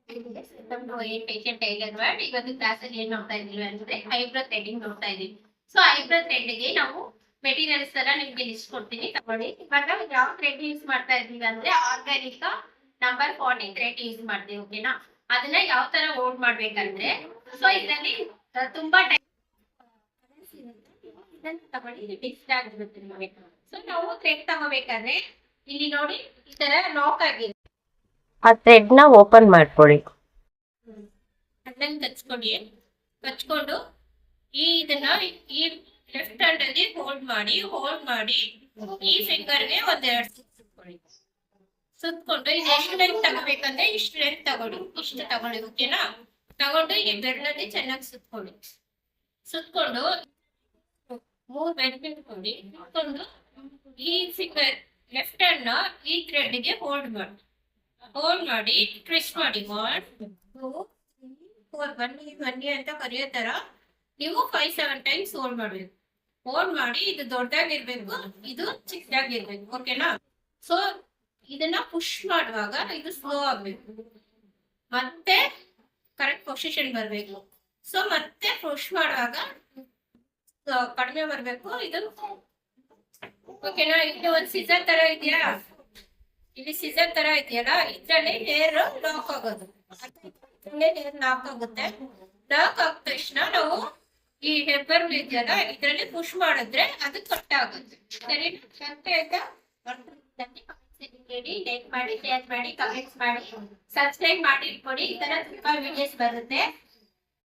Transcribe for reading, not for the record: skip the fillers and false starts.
Patient tailor word ಇವತ್ತು class ಅಲ್ಲಿ ಏನ್ ನೋಡ್ತಾ ಇದೀವಿ ಅಂದ್ರೆ ಐಬ್ರೋ ಥ್ರೆಡಿಂಗ್ ನೋಡ್ತಾ ಇದೀವಿ. ಸೊ ಐಬ್ರೋ ಥ್ರೆಡ್ಗೆ ನಾವು ಮೆಟೀರಿಯಲ್ಸ್ ಎಲ್ಲ ನಿಮ್ಗೆ ಲಿಸ್ಟ್ ಕೊಡ್ತೀನಿ ತಗೊಳ್ಳಿ. ಇವಾಗ ಯಾವ ಥ್ರೆಡ್ ಯೂಸ್ ಮಾಡ್ತಾ ಇದೀವಿ ಅಂದ್ರೆ ಆರ್ಗಾನಿಕ್ ನಂಬರ್ 40 ಥ್ರೆಡ್ ಯೂಸ್ ಮಾಡ್ತೀವಿ. ಓಕೆನಾ? ಅದನ್ನ ಯಾವ ತರ ಓಡ್ ಮಾಡ್ಬೇಕಂದ್ರೆ, ಸೊ ಇದರಲ್ಲಿ ತುಂಬಾ ಇದನ್ನ ತಗೊಳ್ಳಿ, ಇದು ಫಿಕ್ಸ್ಡ್ ಆಗಿರುತ್ತೆ ನಿಮಗೆ. ಸೊ ನಾವು ಥ್ರೆಡ್ ತಗೋಬೇಕಾದ್ರೆ ಇಲ್ಲಿ ನೋಡಿ ಈ ತರ ಲಾಕ್ ಆಗಿದೆ. ಆ ಥ್ರೆಡ್ ನ ಓಪನ್ ಮಾಡ್ಕೊಳ್ಳಿ. ಅದನ್ನ ಕಚ್ಕೊಂಡು ಇದನ್ನ ಈ ಲೆಫ್ಟ್ ಹ್ಯಾಂಡ್ ಅಲ್ಲಿ ಹೋಲ್ಡ್ ಮಾಡಿ ಈ ಫಿಂಗರ್ಗೆ ಒಂದೆರಡು ಸುತ್ಕೊಂಡು ಇದು ಎಷ್ಟು ಲೆಂತ್ ತಗೋಬೇಕಂದ್ರೆ ಇಷ್ಟು ಲೆಂತ್ ತಗೊಳ್ಳಿ, ಇಷ್ಟು ತಗೊಳ್ಳಿ. ಓಕೆನಾ? ತಗೊಂಡು ಈ ಬೆರಳಲ್ಲಿ ಚೆನ್ನಾಗಿ ಸುತ್ಕೊಂಡು 3 ಬೆರಳು ಇಟ್ಕೊಂಡು ಈ ಫಿಂಗರ್ ಲೆಫ್ಟ್ ಹ್ಯಾಂಡ್ ನ ಈ ಥ್ರೆಡ್ ಗೆ ಹೋಲ್ಡ್ ಮಾಡಿ ಟ್ವಿಸ್ಟ್ ಮಾಡಿ 1 2 3 ಬನ್ನಿ ಅಂತ ಕರೆಯೋ ತರ ನೀವು 5-7 ಟೈಮ್ಸ್ ಹೋಲ್ಡ್ ಮಾಡಿ ಇದು ದೊಡ್ಡದಾಗಿರ್ಬೇಕು, ಇದು ಚಿಕ್ಕದಾಗಿರ್ಬೇಕು. ಓಕೆನಾ? ಸೊ ಇದನ್ನ ಪುಷ್ ಮಾಡುವಾಗ ಇದು ಸ್ಲೋ ಆಗ್ಬೇಕು, ಮತ್ತೆ ಕರೆಕ್ಟ್ ಪೊಸಿಷನ್ ಬರ್ಬೇಕು. ಸೊ ಮತ್ತೆ ಪುಷ್ ಮಾಡುವಾಗ ಕಡಿಮೆ ಬರ್ಬೇಕು. ಇದು ಓಕೆನಾ? ಇಲ್ಲಿ ಒಂದು ಸಿಸರ್ ತರ ಇದೆಯಾ, ಇಲ್ಲಿ ಸಿಸರ್ ತರ ಇದೆಯಲ್ಲ, ಇದ್ರಲ್ಲಿ ಹೇರ್ ಲಾಕ್ ಆಗೋದು. ಹೇರ್ ಲಾಕ್ ಆಗುತ್ತೆ. ಲಾಕ್ ಆದ ತಕ್ಷಣ ನಾವು ಈ ಹೆಬ್ಬರ್ ಇದೆಯಲ್ಲ, ಇದ್ರಲ್ಲಿ ಪುಷ್ ಮಾಡಿದ್ರೆ ಅದು ಕಟ್ ಆಗುತ್ತೆ. ಸರಿ? ಆಯ್ತಾ? ಲೈಕ್ ಮಾಡಿ, ಶೇರ್ ಮಾಡಿ, ಕಮೆಂಟ್ಸ್ ಮಾಡಿ, ಸಬ್ಸ್ಕ್ರೈಬ್ ಮಾಡಿ ಇಟ್ಕೊಡಿ. ಈ ತರ ತುಂಬಾ ವಿಡಿಯೋಸ್ ಬರುತ್ತೆ.